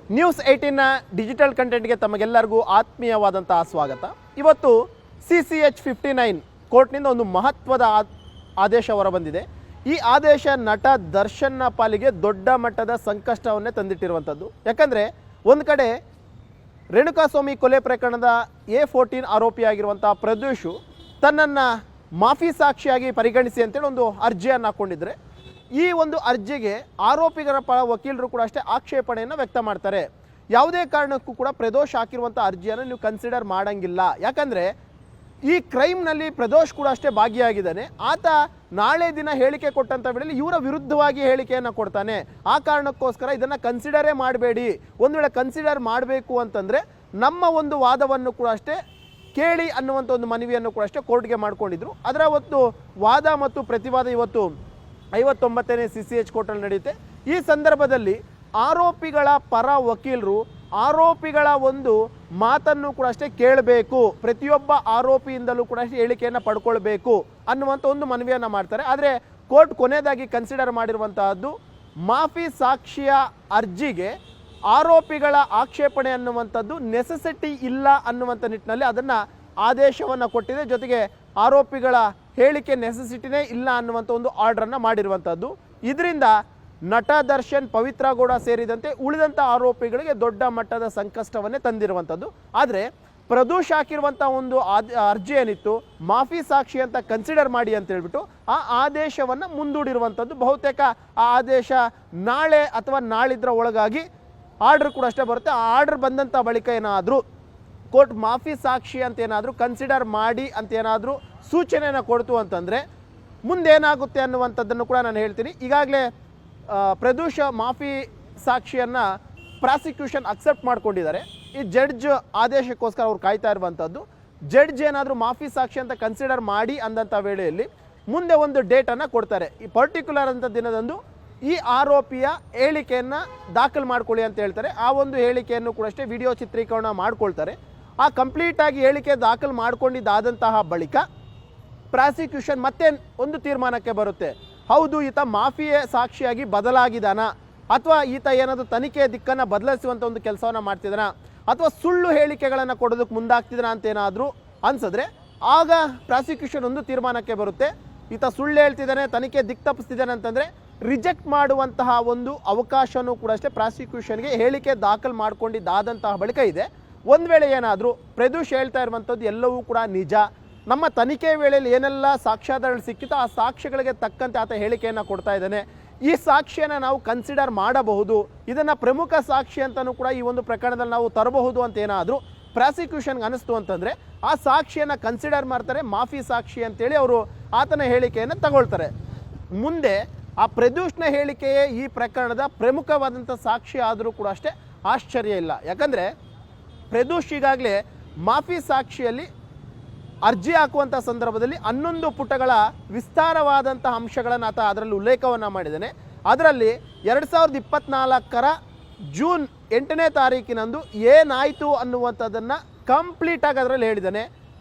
News 18ನ digital ಕಂಟೆಂಟ್ಗೆ ತಮಗೆಲ್ಲರಿಗೂ ಆತ್ಮೀಯವಾದಂತಹ ಸ್ವಾಗತ. ಇವತ್ತು CCH 59 ಕೋರ್ಟ್ನಿಂದ ಒಂದು ಮಹತ್ವದ ಆದೇಶ ಹೊರಬಂದಿದೆ. ಈ ಆದೇಶ ನಟ ದರ್ಶನ್ನ ಪಾಲಿಗೆ ದೊಡ್ಡ ಮಟ್ಟದ ಸಂಕಷ್ಟವನ್ನೇ ತಂದಿಟ್ಟಿರುವಂಥದ್ದು. ಯಾಕಂದರೆ ಒಂದು ಕಡೆ ರೇಣುಕಾಸ್ವಾಮಿ ಕೊಲೆ ಪ್ರಕರಣದ A14 ಆರೋಪಿಯಾಗಿರುವಂಥ ಪ್ರದ್ಯೂಷು ತನ್ನನ್ನು ಮಾಫಿ ಸಾಕ್ಷಿಯಾಗಿ ಪರಿಗಣಿಸಿ ಅಂತೇಳಿ ಒಂದು ಅರ್ಜಿಯನ್ನು ಹಾಕ್ಕೊಂಡಿದ್ರೆ, ಈ ಒಂದು ಅರ್ಜಿಗೆ ಆರೋಪಿಗಳ ಪರ ವಕೀಲರು ಕೂಡ ಅಷ್ಟೇ ಆಕ್ಷೇಪಣೆಯನ್ನು ವ್ಯಕ್ತ ಮಾಡ್ತಾರೆ. ಯಾವುದೇ ಕಾರಣಕ್ಕೂ ಕೂಡ ಪ್ರದೋಷ್ ಹಾಕಿರುವಂಥ ಅರ್ಜಿಯನ್ನು ನೀವು ಕನ್ಸಿಡರ್ ಮಾಡೋಂಗಿಲ್ಲ. ಯಾಕಂದರೆ ಈ ಕ್ರೈಮ್ನಲ್ಲಿ ಪ್ರದೋಷ್ ಕೂಡ ಅಷ್ಟೇ ಭಾಗಿಯಾಗಿದ್ದಾನೆ. ಆತ ನಾಳೆ ದಿನ ಹೇಳಿಕೆ ಕೊಟ್ಟಂಥ ವೇಳೆಯಲ್ಲಿ ಇವರ ವಿರುದ್ಧವಾಗಿ ಹೇಳಿಕೆಯನ್ನು ಕೊಡ್ತಾನೆ. ಆ ಕಾರಣಕ್ಕೋಸ್ಕರ ಇದನ್ನು ಕನ್ಸಿಡರೇ ಮಾಡಬೇಡಿ. ಒಂದು ವೇಳೆ ಕನ್ಸಿಡರ್ ಮಾಡಬೇಕು ಅಂತಂದರೆ ನಮ್ಮ ಒಂದು ವಾದವನ್ನು ಕೂಡ ಅಷ್ಟೇ ಕೇಳಿ ಅನ್ನುವಂಥ ಒಂದು ಮನವಿಯನ್ನು ಕೂಡ ಅಷ್ಟೇ ಕೋರ್ಟ್ಗೆ ಮಾಡ್ಕೊಂಡಿದ್ರು. ಅದರ ಹೊತ್ತು ವಾದ ಮತ್ತು ಪ್ರತಿವಾದ ಇವತ್ತು 59ನೇ CCH ಕೋರ್ಟಲ್ಲಿ ನಡೆಯುತ್ತೆ. ಈ ಸಂದರ್ಭದಲ್ಲಿ ಆರೋಪಿಗಳ ಪರ ವಕೀಲರು ಆರೋಪಿಗಳ ಒಂದು ಮಾತನ್ನು ಕೂಡ ಅಷ್ಟೇ ಕೇಳಬೇಕು, ಪ್ರತಿಯೊಬ್ಬ ಆರೋಪಿಯಿಂದಲೂ ಕೂಡ ಅಷ್ಟೇ ಹೇಳಿಕೆಯನ್ನು ಪಡ್ಕೊಳ್ಬೇಕು ಅನ್ನುವಂಥ ಒಂದು ಮನವಿಯನ್ನು ಮಾಡ್ತಾರೆ. ಆದರೆ ಕೋರ್ಟ್ ಕೊನೆಯದಾಗಿ ಕನ್ಸಿಡರ್ ಮಾಡಿರುವಂತಹದ್ದು ಮಾಫಿ ಸಾಕ್ಷಿಯ ಅರ್ಜಿಗೆ ಆರೋಪಿಗಳ ಆಕ್ಷೇಪಣೆ ಅನ್ನುವಂಥದ್ದು ನೆಸೆಸಿಟಿ ಇಲ್ಲ ಅನ್ನುವಂಥ ನಿಟ್ಟಿನಲ್ಲಿ ಅದನ್ನು ಆದೇಶವನ್ನು ಕೊಟ್ಟಿದೆ. ಜೊತೆಗೆ ಆರೋಪಿಗಳ ಹೇಳಿಕೆ ನೆಸೆಸಿಟಿನೇ ಇಲ್ಲ ಅನ್ನುವಂಥ ಒಂದು ಆರ್ಡ್ರನ್ನು ಮಾಡಿರುವಂಥದ್ದು. ಇದರಿಂದ ನಟ ದರ್ಶನ್, ಪವಿತ್ರ ಗೌಡ ಸೇರಿದಂತೆ ಉಳಿದಂಥ ಆರೋಪಿಗಳಿಗೆ ದೊಡ್ಡ ಮಟ್ಟದ ಸಂಕಷ್ಟವನ್ನೇ ತಂದಿರುವಂಥದ್ದು. ಆದರೆ ಪ್ರದೋಷ್ ಹಾಕಿರುವಂಥ ಒಂದು ಅರ್ಜಿ ಏನಿತ್ತು ಮಾಫಿ ಸಾಕ್ಷಿ ಅಂತ ಕನ್ಸಿಡರ್ ಮಾಡಿ ಅಂತ ಹೇಳ್ಬಿಟ್ಟು ಆ ಆದೇಶವನ್ನು ಮುಂದೂಡಿರುವಂಥದ್ದು. ಬಹುತೇಕ ಆ ಆದೇಶ ನಾಳೆ ಅಥವಾ ನಾಳಿದ್ರ ಒಳಗಾಗಿ ಆರ್ಡ್ರ್ ಕೂಡ ಅಷ್ಟೇ ಬರುತ್ತೆ. ಆ ಆರ್ಡ್ರ್ ಬಂದಂಥ ಬಳಿಕ ಏನಾದರೂ ಕೋರ್ಟ್ ಮಾಫಿ ಸಾಕ್ಷಿ ಅಂತ ಏನಾದರೂ ಕನ್ಸಿಡರ್ ಮಾಡಿ ಅಂತ ಏನಾದರೂ ಸೂಚನೆಯನ್ನು ಕೊಡ್ತು ಅಂತಂದರೆ ಮುಂದೇನಾಗುತ್ತೆ ಅನ್ನುವಂಥದ್ದನ್ನು ಕೂಡ ನಾನು ಹೇಳ್ತೀನಿ. ಈಗಾಗಲೇ ಪ್ರದೋಷ್ ಮಾಫಿ ಸಾಕ್ಷಿಯನ್ನು ಪ್ರಾಸಿಕ್ಯೂಷನ್ ಅಕ್ಸೆಪ್ಟ್ ಮಾಡ್ಕೊಂಡಿದ್ದಾರೆ. ಈ ಜಡ್ಜ್ ಆದೇಶಕ್ಕೋಸ್ಕರ ಅವ್ರು ಕಾಯ್ತಾ ಇರುವಂಥದ್ದು. ಜಡ್ಜ್ ಏನಾದರೂ ಮಾಫಿ ಸಾಕ್ಷಿ ಅಂತ ಕನ್ಸಿಡರ್ ಮಾಡಿ ಅಂದಂಥ ವೇಳೆಯಲ್ಲಿ ಮುಂದೆ ಒಂದು ಡೇಟನ್ನು ಕೊಡ್ತಾರೆ. ಈ ಪರ್ಟಿಕ್ಯುಲರ್ ಅಂತ ದಿನದಂದು ಈ ಆರೋಪಿಯ ಹೇಳಿಕೆಯನ್ನು ದಾಖಲು ಮಾಡ್ಕೊಳ್ಳಿ ಅಂತ ಹೇಳ್ತಾರೆ. ಆ ಒಂದು ಹೇಳಿಕೆಯನ್ನು ಕೂಡ ಅಷ್ಟೇ ವಿಡಿಯೋ ಚಿತ್ರೀಕರಣ ಮಾಡ್ಕೊಳ್ತಾರೆ. ಆ ಕಂಪ್ಲೀಟಾಗಿ ಹೇಳಿಕೆ ದಾಖಲು ಮಾಡ್ಕೊಂಡಿದ್ದಾದಂತಹ ಬಳಿಕ ಪ್ರಾಸಿಕ್ಯೂಷನ್ ಮತ್ತೆ ಒಂದು ತೀರ್ಮಾನಕ್ಕೆ ಬರುತ್ತೆ. ಹೌದು, ಈತ ಮಾಫಿಯೇ ಸಾಕ್ಷಿಯಾಗಿ ಬದಲಾಗಿದ್ದಾನ, ಅಥವಾ ಈತ ಏನಾದರೂ ತನಿಖೆಯ ದಿಕ್ಕನ್ನು ಬದಲಿಸುವಂಥ ಒಂದು ಕೆಲಸವನ್ನು ಮಾಡ್ತಿದ್ದಾನ, ಅಥವಾ ಸುಳ್ಳು ಹೇಳಿಕೆಗಳನ್ನು ಕೊಡೋದಕ್ಕೆ ಮುಂದಾಗ್ತಿದ್ದಾನ ಅಂತ ಏನಾದರೂ ಅನ್ಸಿದ್ರೆ ಆಗ ಪ್ರಾಸಿಕ್ಯೂಷನ್ ಒಂದು ತೀರ್ಮಾನಕ್ಕೆ ಬರುತ್ತೆ. ಈತ ಸುಳ್ಳು ಹೇಳ್ತಿದ್ದಾನೆ, ತನಿಖೆ ದಿಕ್ಕು ತಪ್ಪಿಸ್ತಿದ್ದಾನೆ ಅಂತಂದರೆ ರಿಜೆಕ್ಟ್ ಮಾಡುವಂತಹ ಒಂದು ಅವಕಾಶವೂ ಕೂಡ ಅಷ್ಟೇ ಪ್ರಾಸಿಕ್ಯೂಷನ್ಗೆ ಹೇಳಿಕೆ ದಾಖಲು ಮಾಡ್ಕೊಂಡಿದ್ದಾದಂತಹ ಬಳಿಕ ಇದೆ. ಒಂದು ವೇಳೆ ಏನಾದರೂ ಪ್ರದೋಷ್ ಹೇಳ್ತಾ ಇರುವಂಥದ್ದು ಎಲ್ಲವೂ ಕೂಡ ನಿಜ, ನಮ್ಮ ತನಿಖೆ ವೇಳೆಯಲ್ಲಿ ಏನೆಲ್ಲ ಸಾಕ್ಷ್ಯಾಧಾರಗಳು ಸಿಕ್ಕಿತೋ ಆ ಸಾಕ್ಷ್ಯಗಳಿಗೆ ತಕ್ಕಂತೆ ಆತ ಹೇಳಿಕೆಯನ್ನು ಕೊಡ್ತಾ ಇದ್ದಾನೆ, ಈ ಸಾಕ್ಷಿಯನ್ನು ನಾವು ಕನ್ಸಿಡರ್ ಮಾಡಬಹುದು, ಇದನ್ನು ಪ್ರಮುಖ ಸಾಕ್ಷಿ ಅಂತಲೂ ಕೂಡ ಈ ಒಂದು ಪ್ರಕರಣದಲ್ಲಿ ನಾವು ತರಬಹುದು ಅಂತ ಏನಾದರೂ ಪ್ರಾಸಿಕ್ಯೂಷನ್ಗೆ ಅನಿಸ್ತು ಅಂತಂದರೆ ಆ ಸಾಕ್ಷಿಯನ್ನು ಕನ್ಸಿಡರ್ ಮಾಡ್ತಾರೆ, ಮಾಫಿ ಸಾಕ್ಷಿ ಅಂತೇಳಿ ಅವರು ಆತನ ಹೇಳಿಕೆಯನ್ನು ತಗೊಳ್ತಾರೆ. ಮುಂದೆ ಆ ಪ್ರದೋಷ್ನ ಹೇಳಿಕೆಯೇ ಈ ಪ್ರಕರಣದ ಪ್ರಮುಖವಾದಂಥ ಸಾಕ್ಷಿ ಆದರೂ ಕೂಡ ಅಷ್ಟೇ ಆಶ್ಚರ್ಯ ಇಲ್ಲ. ಯಾಕಂದರೆ ಪ್ರದೋಷ್ ಈಗಾಗಲೇ ಮಾಫಿ ಸಾಕ್ಷಿಯಲ್ಲಿ ಅರ್ಜಿ ಹಾಕುವಂಥ ಸಂದರ್ಭದಲ್ಲಿ 11 ಪುಟಗಳ ವಿಸ್ತಾರವಾದಂಥ ಅಂಶಗಳನ್ನು ಆತ ಅದರಲ್ಲಿ ಉಲ್ಲೇಖವನ್ನು ಮಾಡಿದ್ದಾನೆ. ಅದರಲ್ಲಿ 2024 ಜೂನ್ 8ನೇ ತಾರೀಕಿನಂದು ಏನಾಯಿತು ಅನ್ನುವಂಥದ್ದನ್ನು ಕಂಪ್ಲೀಟಾಗಿ ಅದರಲ್ಲಿ ಹೇಳಿದ್ದಾನೆ.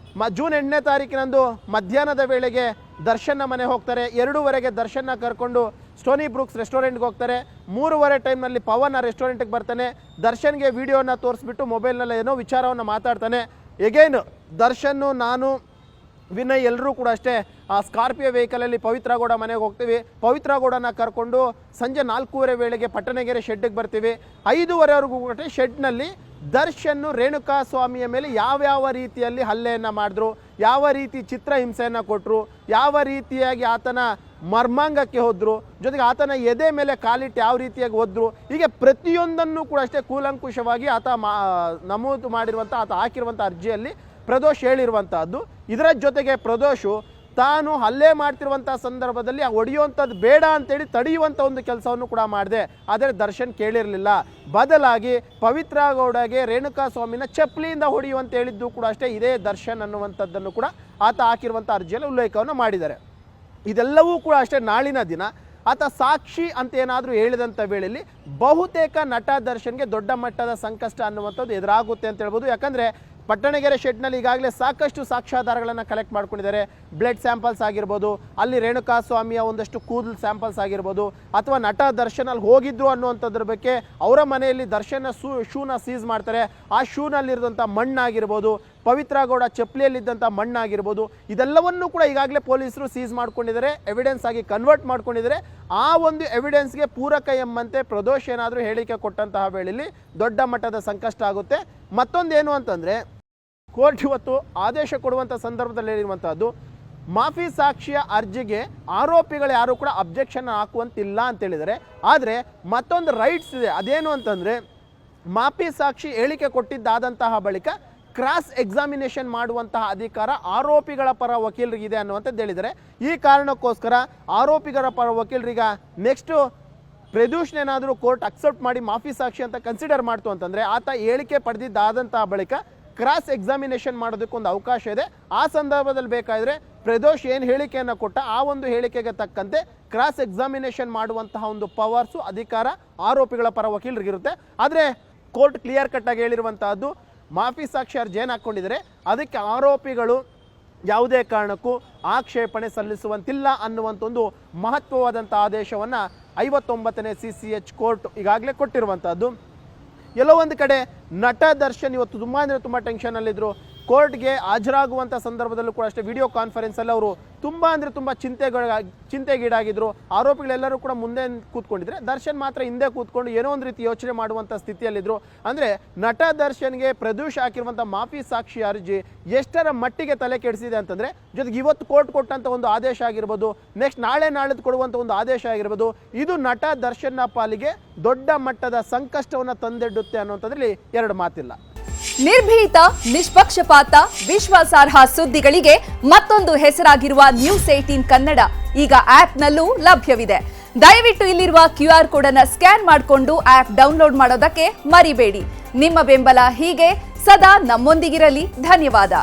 ಜೂನ್ 8ನೇ ತಾರೀಕಿನಂದು ಮಧ್ಯಾಹ್ನದ ವೇಳೆಗೆ ದರ್ಶನ್ನ ಮನೆ ಹೋಗ್ತಾರೆ. 2:15ಗೆ ದರ್ಶನ್ನ ಕರ್ಕೊಂಡು ಸ್ಟೋನಿ ಬ್ರೂಕ್ಸ್ ರೆಸ್ಟೋರೆಂಟ್ಗೆ ಹೋಗ್ತಾರೆ. 3:15 ಟೈಮ್ನಲ್ಲಿ ಪವನ್ ಆ ರೆಸ್ಟೋರೆಂಟ್ಗೆ ಬರ್ತಾನೆ. ದರ್ಶನ್ಗೆ ವಿಡಿಯೋನ ತೋರಿಸ್ಬಿಟ್ಟು ಮೊಬೈಲ್ನಲ್ಲಿ ಏನೋ ವಿಚಾರವನ್ನು ಮಾತಾಡ್ತಾನೆ. ಎಗೈನ್ ದರ್ಶನ್ನು, ನಾನು, ವಿನಯ್ ಎಲ್ಲರೂ ಕೂಡ ಅಷ್ಟೇ ಆ ಸ್ಕಾರ್ಪಿಯೋ ವೆಹಿಕಲಲ್ಲಿ ಪವಿತ್ರ ಗೌಡ ಮನೆಗೆ ಹೋಗ್ತೀವಿ. ಪವಿತ್ರ ಗೌಡನ ಕರ್ಕೊಂಡು ಸಂಜೆ 4:15 ವೇಳೆಗೆ ಪಟ್ಟಣಗೆರೆ ಶೆಡ್ಗೆ ಬರ್ತೀವಿ. 5:15ವರೆಗೂ ಕೂಡ ಶೆಡ್ನಲ್ಲಿ ದರ್ಶನ್ನು ರೇಣುಕಾಸ್ವಾಮಿಯ ಮೇಲೆ ಯಾವ್ಯಾವ ರೀತಿಯಲ್ಲಿ ಹಲ್ಲೆಯನ್ನು ಮಾಡಿದ್ರು, ಯಾವ ರೀತಿ ಚಿತ್ರಹಿಂಸೆಯನ್ನು ಕೊಟ್ಟರು, ಯಾವ ರೀತಿಯಾಗಿ ಆತನ ಮರ್ಮಾಂಗಕ್ಕೆ ಹೋದ್ರು, ಜೊತೆಗೆ ಆತನ ಎದೆ ಮೇಲೆ ಕಾಲಿಟ್ಟು ಯಾವ ರೀತಿಯಾಗಿ ಹೋದ್ರು, ಹೀಗೆ ಪ್ರತಿಯೊಂದನ್ನು ಕೂಡ ಅಷ್ಟೇ ಕೂಲಂಕುಷವಾಗಿ ಆತ ನಮೂದು ಮಾಡಿರುವಂಥ ಆತ ಹಾಕಿರುವಂಥ ಅರ್ಜಿಯಲ್ಲಿ ಪ್ರದೋಷ್ ಹೇಳಿರುವಂಥದ್ದು. ಇದರ ಜೊತೆಗೆ ಪ್ರದೋಷು ತಾನು ಹಲ್ಲೆ ಮಾಡ್ತಿರುವಂಥ ಸಂದರ್ಭದಲ್ಲಿ ಹೊಡೆಯುವಂಥದ್ದು ಬೇಡ ಅಂತೇಳಿ ತಡೆಯುವಂಥ ಒಂದು ಕೆಲಸವನ್ನು ಕೂಡ ಮಾಡಿದೆ. ಆದರೆ ದರ್ಶನ್ ಕೇಳಿರಲಿಲ್ಲ. ಬದಲಾಗಿ ಪವಿತ್ರ ಗೌಡಗೆ ರೇಣುಕಾಸ್ವಾಮಿನ ಚಪ್ಪಲಿಯಿಂದ ಹೊಡೆಯುವಂತ ಹೇಳಿದ್ದು ಕೂಡ ಅಷ್ಟೇ ಇದೇ ದರ್ಶನ್ ಅನ್ನುವಂಥದ್ದನ್ನು ಕೂಡ ಆತ ಹಾಕಿರುವಂಥ ಅರ್ಜಿಯಲ್ಲಿ ಉಲ್ಲೇಖವನ್ನು ಮಾಡಿದ್ದಾರೆ. ಇದೆಲ್ಲವೂ ಕೂಡ ಅಷ್ಟೇ ನಾಳಿನ ದಿನ ಆತ ಸಾಕ್ಷಿ ಅಂತ ಏನಾದರೂ ಹೇಳಿದಂಥ ವೇಳೆಯಲ್ಲಿ ಬಹುತೇಕ ನಟ ದರ್ಶನ್ಗೆ ದೊಡ್ಡ ಮಟ್ಟದ ಸಂಕಷ್ಟ ಅನ್ನುವಂಥದ್ದು ಎದುರಾಗುತ್ತೆ ಅಂತ ಹೇಳ್ಬೋದು. ಯಾಕಂದರೆ ಪಟ್ಟಣಗೆರೆ ಶೆಡ್ನಲ್ಲಿ ಈಗಾಗಲೇ ಸಾಕಷ್ಟು ಸಾಕ್ಷ್ಯಾಧಾರಗಳನ್ನು ಕಲೆಕ್ಟ್ ಮಾಡ್ಕೊಂಡಿದ್ದಾರೆ. ಬ್ಲಡ್ ಸ್ಯಾಂಪಲ್ಸ್ ಆಗಿರ್ಬೋದು, ಅಲ್ಲಿ ರೇಣುಕಾ ಸ್ವಾಮಿಯ ಒಂದಷ್ಟು ಕೂದಲು ಸ್ಯಾಂಪಲ್ಸ್ ಆಗಿರ್ಬೋದು, ಅಥವಾ ನಟ ದರ್ಶನ್ ಅಲ್ಲಿ ಹೋಗಿದ್ರು ಅನ್ನುವಂಥದ್ರ ಬಗ್ಗೆ ಅವರ ಮನೆಯಲ್ಲಿ ದರ್ಶನ ಶೂನ ಸೀಸ್ ಮಾಡ್ತಾರೆ. ಆ ಶೂನಲ್ಲಿರುವಂಥ ಮಣ್ಣಾಗಿರ್ಬೋದು, ಪವಿತ್ರ ಗೌಡ ಚಪ್ಪಲಿಯಲ್ಲಿದ್ದಂಥ ಮಣ್ಣಾಗಿರ್ಬೋದು, ಇದೆಲ್ಲವನ್ನೂ ಕೂಡ ಈಗಾಗಲೇ ಪೊಲೀಸರು ಸೀಸ್ ಮಾಡ್ಕೊಂಡಿದ್ದಾರೆ, ಎವಿಡೆನ್ಸ್ ಆಗಿ ಕನ್ವರ್ಟ್ ಮಾಡ್ಕೊಂಡಿದ್ದಾರೆ. ಆ ಒಂದು ಎವಿಡೆನ್ಸ್ಗೆ ಪೂರಕ ಎಂಬಂತೆ ಪ್ರದೋಷ್ ಏನಾದರೂ ಹೇಳಿಕೆ ಕೊಟ್ಟಂತಹ ವೇಳೆಯಲ್ಲಿ ದೊಡ್ಡ ಮಟ್ಟದ ಸಂಕಷ್ಟ ಆಗುತ್ತೆ. ಮತ್ತೊಂದೇನು ಅಂತಂದರೆ, ಕೋರ್ಟ್ ಇವತ್ತು ಆದೇಶ ಕೊಡುವಂಥ ಸಂದರ್ಭದಲ್ಲಿ ಹೇಳಿರುವಂಥದ್ದು, ಮಾಫಿ ಸಾಕ್ಷಿಯ ಅರ್ಜಿಗೆ ಆರೋಪಿಗಳು ಯಾರು ಕೂಡ ಅಬ್ಜೆಕ್ಷನ್ ಹಾಕುವಂತಿಲ್ಲ ಅಂತೇಳಿದರೆ. ಆದರೆ ಮತ್ತೊಂದು ರೈಟ್ಸ್ ಇದೆ, ಅದೇನು ಅಂತಂದರೆ ಮಾಫಿ ಸಾಕ್ಷಿ ಹೇಳಿಕೆ ಕೊಟ್ಟಿದ್ದಾದಂತಹ ಬಳಿಕ ಕ್ರಾಸ್ ಎಕ್ಸಾಮಿನೇಷನ್ ಮಾಡುವಂತಹ ಅಧಿಕಾರ ಆರೋಪಿಗಳ ಪರ ವಕೀಲರಿಗಿದೆ ಅನ್ನುವಂಥದ್ದು ಹೇಳಿದರೆ. ಈ ಕಾರಣಕ್ಕೋಸ್ಕರ ಆರೋಪಿಗಳ ಪರ ವಕೀಲರಿಗ ನೆಕ್ಸ್ಟು ಪ್ರದೋಷ್ನೇನಾದರೂ ಕೋರ್ಟ್ ಅಕ್ಸೆಪ್ಟ್ ಮಾಡಿ ಮಾಫಿ ಸಾಕ್ಷಿ ಅಂತ ಕನ್ಸಿಡರ್ ಮಾಡ್ತು ಅಂತಂದರೆ, ಆತ ಹೇಳಿಕೆ ಪಡೆದಿದ್ದಾದಂತಹ ಬಳಿಕ ಕ್ರಾಸ್ ಎಕ್ಸಾಮಿನೇಷನ್ ಮಾಡೋದಕ್ಕೊಂದು ಅವಕಾಶ ಇದೆ. ಆ ಸಂದರ್ಭದಲ್ಲಿ ಬೇಕಾದರೆ ಪ್ರದೋಷ್ ಏನು ಹೇಳಿಕೆಯನ್ನು ಕೊಟ್ಟ ಆ ಒಂದು ಹೇಳಿಕೆಗೆ ತಕ್ಕಂತೆ ಕ್ರಾಸ್ ಎಕ್ಸಾಮಿನೇಷನ್ ಮಾಡುವಂತಹ ಒಂದು ಪವರ್ಸು, ಅಧಿಕಾರ ಆರೋಪಿಗಳ ಪರ ವಕೀಲರಿಗಿರುತ್ತೆ. ಆದರೆ ಕೋರ್ಟ್ ಕ್ಲಿಯರ್ ಕಟ್ಟಾಗಿ ಹೇಳಿರುವಂತಹದ್ದು, ಮಾಫಿ ಸಾಕ್ಷಿ ಅರ್ಜಿ ಏನು ಹಾಕ್ಕೊಂಡಿದ್ದಾರೆ ಅದಕ್ಕೆ ಆರೋಪಿಗಳು ಯಾವುದೇ ಕಾರಣಕ್ಕೂ ಆಕ್ಷೇಪಣೆ ಸಲ್ಲಿಸುವಂತಿಲ್ಲ ಅನ್ನುವಂಥ ಒಂದು ಮಹತ್ವವಾದಂಥ ಆದೇಶವನ್ನು 59ನೇ CCH ಕೋರ್ಟ್ ಈಗಾಗಲೇ ಕೊಟ್ಟಿರುವಂಥದ್ದು. ಎಲ್ಲೋ ಒಂದು ಕಡೆ ನಟ ದರ್ಶನ್ ಇವತ್ತು ತುಂಬ ಟೆನ್ಷನಲ್ಲಿದ್ದರು. ಕೋರ್ಟ್ಗೆ ಹಾಜರಾಗುವಂಥ ಸಂದರ್ಭದಲ್ಲೂ ಕೂಡ ಅಷ್ಟೇ ವಿಡಿಯೋ ಕಾನ್ಫರೆನ್ಸಲ್ಲಿ ಅವರು ತುಂಬ ಚಿಂತೆಗೀಡಾಗಿದ್ದರು. ಆರೋಪಿಗಳೆಲ್ಲರೂ ಕೂಡ ಮುಂದೆ ಕೂತ್ಕೊಂಡಿದ್ರೆ, ದರ್ಶನ್ ಮಾತ್ರ ಹಿಂದೆ ಕೂತ್ಕೊಂಡು ಏನೋ ಒಂದು ರೀತಿ ಯೋಚನೆ ಮಾಡುವಂಥ ಸ್ಥಿತಿಯಲ್ಲಿದ್ದರು. ಅಂದರೆ ನಟ ದರ್ಶನ್ಗೆ ಪ್ರದೋಷ್ ಹಾಕಿರುವಂಥ ಮಾಫಿ ಸಾಕ್ಷಿ ಅರ್ಜಿ ಎಷ್ಟರ ಮಟ್ಟಿಗೆ ತಲೆ ಕೆಡಿಸಿದೆ ಅಂತಂದರೆ, ಜೊತೆಗೆ ಇವತ್ತು ಕೋರ್ಟ್ ಕೊಟ್ಟಂಥ ಒಂದು ಆದೇಶ ಆಗಿರ್ಬೋದು, ನೆಕ್ಸ್ಟ್ ನಾಳೆದು ಕೊಡುವಂಥ ಒಂದು ಆದೇಶ ಆಗಿರ್ಬೋದು, ಇದು ನಟ ದರ್ಶನ್ನ ಪಾಲಿಗೆ ದೊಡ್ಡ ಮಟ್ಟದ ಸಂಕಷ್ಟವನ್ನು ತಂದೊಡ್ಡುತ್ತೆ ಅನ್ನೋಂಥದ್ರಲ್ಲಿ ಎರಡು ಮಾತಿಲ್ಲ. ನಿರ್ಭೀತ, ನಿಷ್ಪಕ್ಷಪಾತ, ವಿಶ್ವಾಸಾರ್ಹ ಸುದ್ದಿಗಳಿಗೆ ಮತ್ತೊಂದು ಹೆಸರಾಗಿರುವ ನ್ಯೂಸ್ 18 ಕನ್ನಡ ಈಗ ಆಪ್ನಲ್ಲೂ ಲಭ್ಯವಿದೆ. ದಯವಿಟ್ಟು ಇಲ್ಲಿರುವ QR ಕೋಡ್ ಅನ್ನು ಸ್ಕ್ಯಾನ್ ಮಾಡಿಕೊಂಡು ಆಪ್ ಡೌನ್ಲೋಡ್ ಮಾಡೋದಕ್ಕೆ ಮರಿಬೇಡಿ. ನಿಮ್ಮ ಬೆಂಬಲ ಹೀಗೆ ಸದಾ ನಮ್ಮೊಂದಿಗಿರಲಿ. ಧನ್ಯವಾದ.